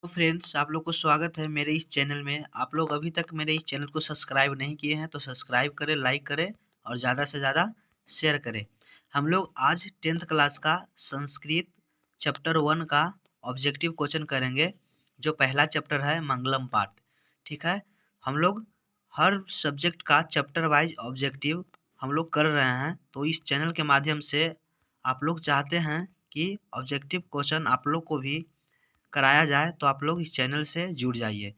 तो फ्रेंड्स, आप लोग को स्वागत है मेरे इस चैनल में। आप लोग अभी तक मेरे इस चैनल को सब्सक्राइब नहीं किए हैं तो सब्सक्राइब करें, लाइक करें और ज़्यादा से ज़्यादा शेयर करें। हम लोग आज 10th क्लास का संस्कृत चैप्टर 1 का ऑब्जेक्टिव क्वेश्चन करेंगे, जो पहला चैप्टर है मंगलम पाठ। ठीक है, हम लोग हर सब्जेक्ट का चैप्टर वाइज ऑब्जेक्टिव हम लोग कर रहे हैं। तो इस चैनल के माध्यम से आप लोग चाहते हैं कि ऑब्जेक्टिव क्वेश्चन आप लोग को भी कराया जाए, तो आप लोग इस चैनल से जुड़ जाइए,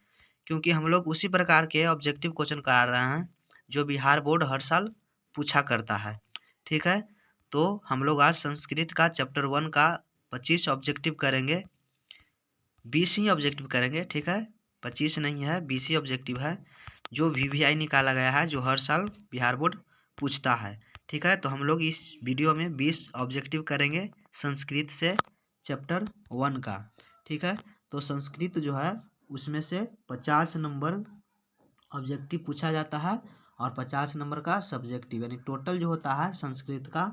क्योंकि हम लोग उसी प्रकार के ऑब्जेक्टिव क्वेश्चन करा रहे हैं जो बिहार बोर्ड हर साल पूछा करता है। ठीक है, तो हम लोग आज संस्कृत का चैप्टर 1 का 25 ऑब्जेक्टिव करेंगे, 20 ही ऑब्जेक्टिव करेंगे। ठीक है, 25 नहीं है, 20 ही ऑब्जेक्टिव है, जो वीवीआई निकाला गया है, जो हर साल बिहार बोर्ड पूछता है। ठीक है, तो हम लोग इस वीडियो में 20 ऑब्जेक्टिव करेंगे संस्कृत से चैप्टर 1 का। ठीक है, तो संस्कृत जो है उसमें से 50 नंबर ऑब्जेक्टिव पूछा जाता है और 50 नंबर का सब्जेक्टिव, यानी टोटल जो होता है संस्कृत का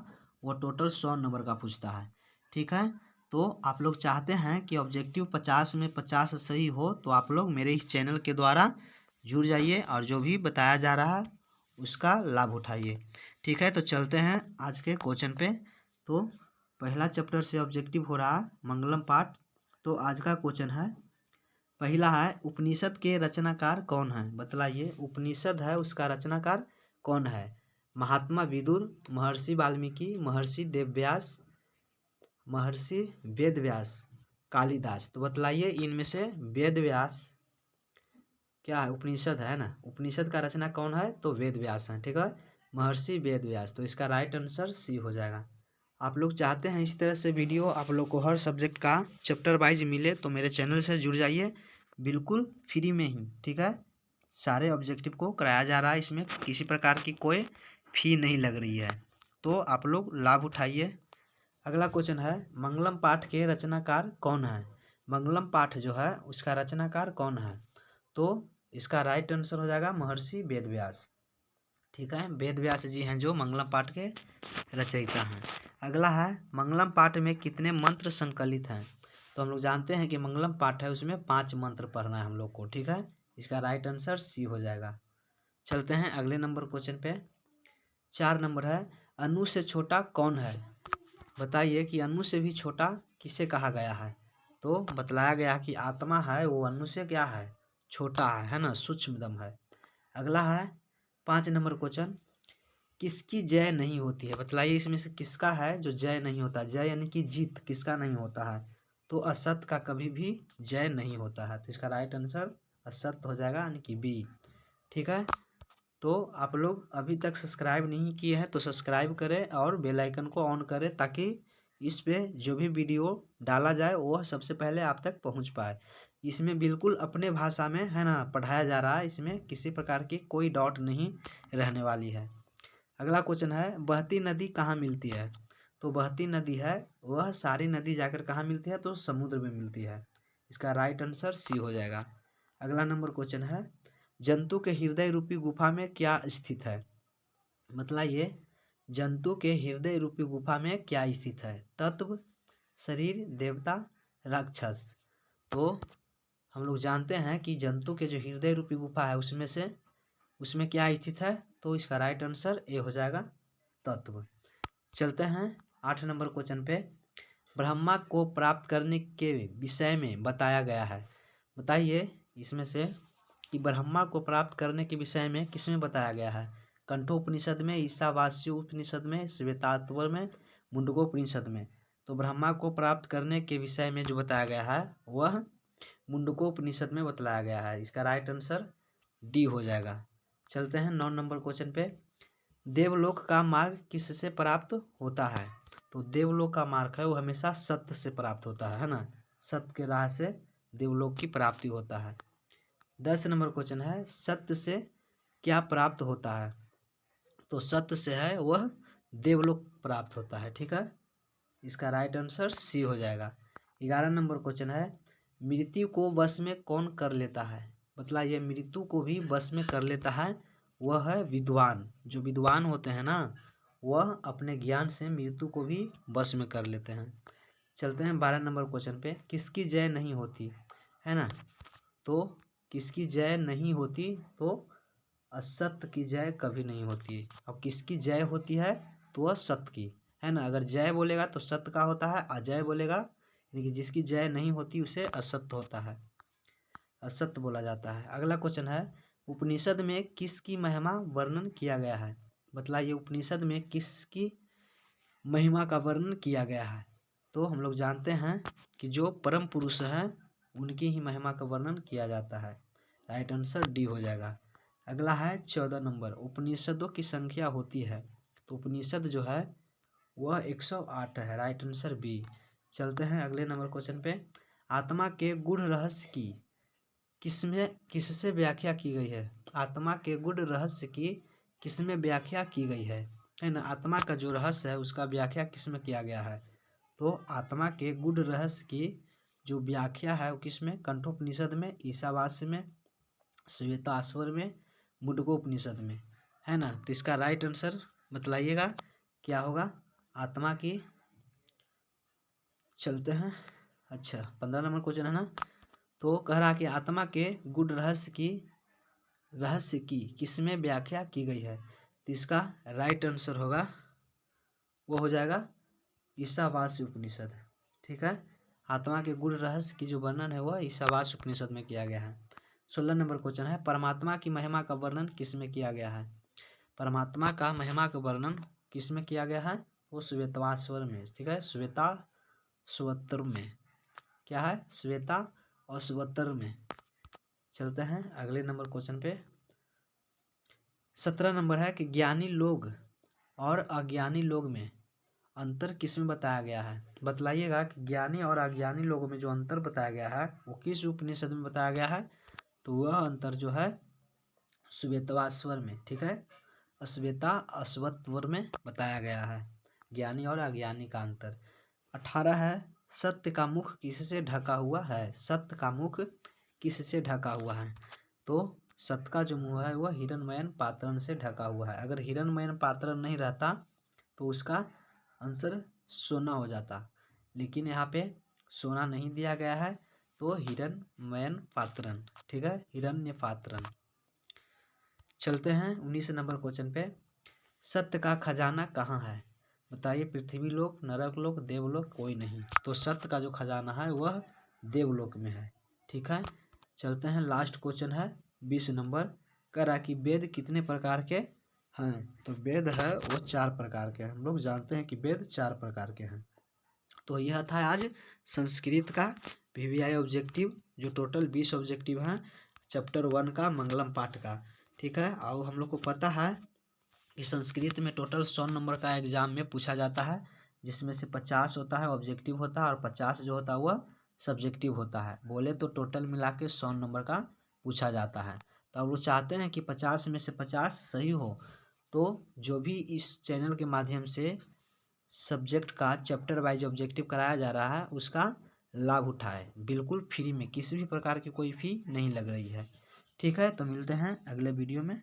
वो टोटल 100 नंबर का पूछता है। ठीक है, तो आप लोग चाहते हैं कि ऑब्जेक्टिव 50 में 50 सही हो, तो आप लोग मेरे इस चैनल के द्वारा जुड़ जाइए और जो भी बताया जा रहा है उसका लाभ उठाइए। ठीक है, तो चलते हैं आज के क्वेश्चन पे। तो पहला चैप्टर से ऑब्जेक्टिव हो रहा है मंगलम पाठ। तो आज का क्वेश्चन है, पहला है उपनिषद के रचनाकार कौन है? बतलाइए, उपनिषद है उसका रचनाकार कौन है? महात्मा विदुर, महर्षि वाल्मीकि, महर्षि देवव्यास, महर्षि वेदव्यास, कालिदास। तो बतलाइए इनमें से वेदव्यास क्या है? उपनिषद है ना, उपनिषद का रचना कौन है? तो वेदव्यास है। ठीक है, महर्षि वेदव्यास। तो इसका राइट आंसर सी हो जाएगा। आप लोग चाहते हैं इस तरह से वीडियो आप लोग को हर सब्जेक्ट का चैप्टर वाइज मिले, तो मेरे चैनल से जुड़ जाइए, बिल्कुल फ्री में ही। ठीक है, सारे ऑब्जेक्टिव को कराया जा रहा है, इसमें किसी प्रकार की कोई फी नहीं लग रही है, तो आप लोग लाभ उठाइए। अगला क्वेश्चन है, मंगलम पाठ के रचनाकार कौन है? मंगलम पाठ जो है उसका रचनाकार कौन है? तो इसका राइट आंसर हो जाएगा महर्षि वेदव्यास। ठीक है, वेदव्यास जी हैं जो मंगलम पाठ के रचयिता हैं। अगला है, मंगलम पाठ में कितने मंत्र संकलित हैं? तो हम लोग जानते हैं कि मंगलम पाठ है उसमें 5 मंत्र पढ़ना है हम लोग को। ठीक है, इसका राइट आंसर सी हो जाएगा। चलते हैं अगले नंबर क्वेश्चन पे। 4 नंबर है, अनु से छोटा कौन है? बताइए कि अनु से भी छोटा किसे कहा गया है? तो बतलाया गया कि आत्मा है वो अनु से क्या है? छोटा है ना, सूक्ष्मतम है। अगला है 5 नंबर क्वेश्चन, किसकी जय नहीं होती है? बतलाइए इसमें से किसका है जो जय नहीं होता? जय यानी कि जीत किसका नहीं होता है? तो असत का कभी भी जय नहीं होता है, तो इसका राइट आंसर असत हो जाएगा, यानी कि बी। ठीक है, तो आप लोग अभी तक सब्सक्राइब नहीं किए हैं तो सब्सक्राइब करें और बेल आइकन को ऑन करें, ताकि इस पे जो भी वीडियो डाला जाए वह सबसे पहले आप तक पहुंच पाए। इसमें बिल्कुल अपने भाषा में है ना पढ़ाया जा रहा है, इसमें किसी प्रकार की कोई डाउट नहीं रहने वाली है। अगला क्वेश्चन है, बहती नदी कहाँ मिलती है? तो बहती नदी है वह सारी नदी जाकर कहाँ मिलती है? तो समुद्र में मिलती है। इसका राइट आंसर सी हो जाएगा। अगला नंबर क्वेश्चन है, जंतु के हृदय रूपी गुफा में क्या स्थित है? मतलब जंतु के हृदय रूपी गुफा में क्या स्थित है? तत्व, शरीर, देवता, राक्षस। तो हम लोग जानते हैं कि जंतु के जो हृदय रूपी गुफा है उसमें क्या स्थित है? तो इसका राइट आंसर ए हो जाएगा, तत्व। चलते हैं 8 नंबर क्वेश्चन पे। ब्रह्मा को प्राप्त करने के विषय में बताया गया है। बताइए इसमें से कि ब्रह्मा को प्राप्त करने के विषय में किसमें बताया गया है? कंठोपनिषद में, ईशावास्य उपनिषद में, श्वेताश्वतर में, मुंडकोपनिषद में। तो ब्रह्मा को प्राप्त करने के विषय में जो बताया गया है वह मुंडकोपनिषद में बतलाया गया है। इसका राइट आंसर डी हो जाएगा। चलते हैं 9 नंबर क्वेश्चन पे। देवलोक का मार्ग किससे प्राप्त होता है? तो देवलोक का मार्ग है वो हमेशा सत्य से प्राप्त होता है ना, सत्य के राह से देवलोक की प्राप्ति होता है। 10 नंबर क्वेश्चन है, सत्य से क्या प्राप्त होता है? तो सत्य से है वह देवलोक प्राप्त होता है। ठीक है, इसका राइट आंसर सी हो जाएगा। 11 नंबर क्वेश्चन है, मृत्यु को वश में कौन कर लेता है? मतलब ये मृत्यु को भी वश में कर लेता है वह है विद्वान। जो विद्वान होते हैं ना वह अपने ज्ञान से मृत्यु को भी वश में कर लेते हैं। चलते हैं 12 नंबर क्वेश्चन पे, किसकी जय नहीं होती है ना। तो किसकी जय नहीं होती, तो असत्य की जय कभी नहीं होती। अब किसकी जय होती है, तो वह सत्य की, है ना। अगर जय बोलेगा तो सत्य का होता है, अजय बोलेगा यानी कि जिसकी जय नहीं होती उसे असत्य होता है, असत्य बोला जाता है। अगला क्वेश्चन है, उपनिषद में किसकी महिमा वर्णन किया गया है। बताइए उपनिषद में किसकी महिमा का वर्णन किया गया है। तो हम लोग जानते हैं कि जो परम पुरुष हैं उनकी ही महिमा का वर्णन किया जाता है। राइट आंसर डी हो जाएगा। अगला है 14 नंबर, उपनिषदों की संख्या होती है। तो उपनिषद जो है वह 108 है। Right answer B. चलते हैं अगले नंबर क्वेश्चन पे। आत्मा के गूढ़ रहस्य की किससे व्याख्या की गई है। आत्मा के गूढ़ रहस्य की किसमें व्याख्या की गई है ना। आत्मा का जो रहस्य है उसका व्याख्या किसमें किया गया है। तो आत्मा के गूढ़ रहस्य की जो व्याख्या है वो किसमें, कंठोपनिषद में, ईशावास्य में, श्वेताश्वर में, मुंडकोपनिषद में, है ना। तो इसका राइट आंसर बतलाइएगा क्या होगा आत्मा की। चलते हैं, अच्छा 15 नंबर क्वेश्चन है ना। तो कह रहा कि आत्मा के गूढ़ रहस्य की किसमें व्याख्या की गई है। तो इसका राइट आंसर होगा वो हो जाएगा ईशावास्य उपनिषद। ठीक है, आत्मा के गूढ़ रहस्य की जो वर्णन है वह ईशावास्य उपनिषद में किया गया है। 16 नंबर क्वेश्चन है, परमात्मा की महिमा का वर्णन किसमें किया गया है। परमात्मा का महिमा का वर्णन किसमें किया गया है, वो श्वेताश्वर में। ठीक है, श्वेताश्वतर में, क्या है, श्वेता और श्वेतर में। चलते हैं अगले नंबर क्वेश्चन पे। 17 नंबर है कि ज्ञानी लोग और अज्ञानी लोग में अंतर किसमें बताया गया है। बतलाइएगा कि ज्ञानी और अज्ञानी लोगों में जो अंतर बताया गया है वो किस उपनिषद में बताया गया है। तो वह अंतर जो है श्वेताश्वर में। ठीक है, श्वेता अश्वत्वर में बताया गया है ज्ञानी और अज्ञानी का अंतर। 18 है, सत्य का मुख किससे ढका हुआ है। सत्य का मुख किससे ढका हुआ है। तो सत्य का जो मुंह है वह हिरण्मयन पात्रण से ढका हुआ है। अगर हिरण्मयन पात्रण नहीं रहता तो उसका आंसर सोना हो जाता, लेकिन यहाँ पे सोना नहीं दिया गया है तो हिरण्मयन पात्रण। ठीक है, हिरण्य पात्रण। चलते हैं 19 नंबर क्वेश्चन पे। सत्य का खजाना कहाँ है। बताइए, पृथ्वी लोक, नरक लोक, देवलोक, कोई नहीं। तो सत्य का जो खजाना है वह देवलोक में है। ठीक है, चलते हैं लास्ट क्वेश्चन है 20 नंबर। कह रहा कि वेद कितने प्रकार के हैं। तो वेद है वो 4 प्रकार के हैं। हम लोग जानते हैं कि वेद 4 प्रकार के हैं। तो यह था आज संस्कृत का VVI ऑब्जेक्टिव, जो टोटल 20 ऑब्जेक्टिव हैं चैप्टर 1 का मंगलम पाठ का। ठीक है, और हम लोग को पता है कि संस्कृत में टोटल 100 नंबर का एग्जाम में पूछा जाता है, जिसमें से 50 होता है ऑब्जेक्टिव होता है और 50 जो होता है वह सब्जेक्टिव होता है। बोले तो टोटल मिला के 100 नंबर का पूछा जाता है। तो अब वो चाहते हैं कि 50 में से 50 सही हो। तो जो भी इस चैनल के माध्यम से सब्जेक्ट का चैप्टर वाइज ऑब्जेक्टिव कराया जा रहा है उसका लाभ उठाए, बिल्कुल फ्री में, किसी भी प्रकार की कोई फ़ी नहीं लग रही है। ठीक है, तो मिलते हैं अगले वीडियो में।